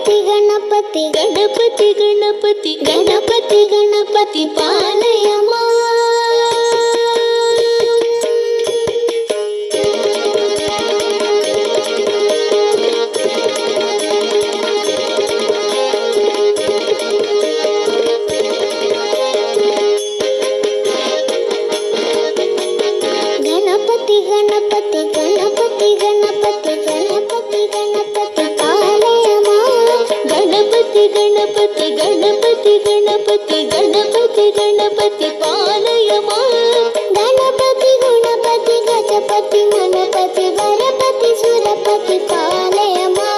गणपति गणपति गणपति गणपति गणपति पालय मां। गणपति गणपति गणपति गणपति गणपति गणपति पालय मां। गणपति गणपति गणपति गणपति गणपति गणपति पालय मां। गणपति गुणपति गजपति मनपति वरपति सुरपति पालय मां।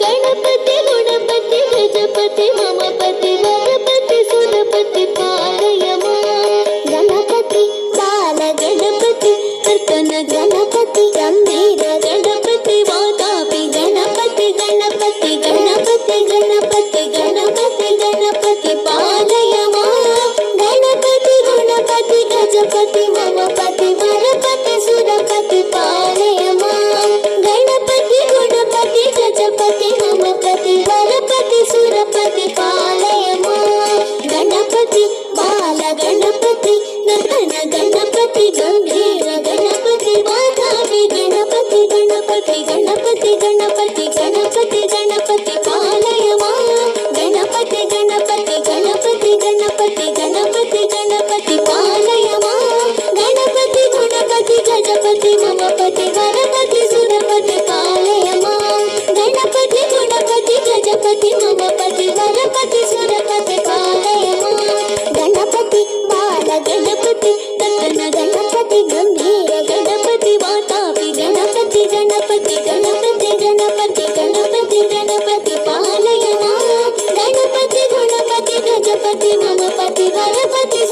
गणपति गुणपति गजपति ममपति वरपति सुरपति पालय मां। गणपति बाल गणपति नर्तन गणपति गंभीर गणपति वातापि गणपति गणपति गणपति गणपति गणपति गणपति पालय मां। गणपति गुणपति गजपति ममपति वरपति सुरपति पालय मां। गणपति गुणपति गजपति ममपति वरपति सुरपति पालय मां। गणपति बाल गणपति नर्तन गणपति गंभीर गणपति वातापि गणपति गणपति गणपति गणपति गणपति गणपति पालय मां। गणपति गणपति गणपति गणपति गणपति गणपति पालय मां। गणपति गुणपति गजपति ममपति वरपति सुरपति पालय मां। गणपति गुणपति गजपति ममपति वरपति सुरपति पालय मां। गणपति बाल गणपति नर्तन गणपति गंभीर गणपति वातापि गणपति गणपति गणपति गणपति गणपति गणपति पालय मां। गणपति गुणपति गजपति ममपति वरपति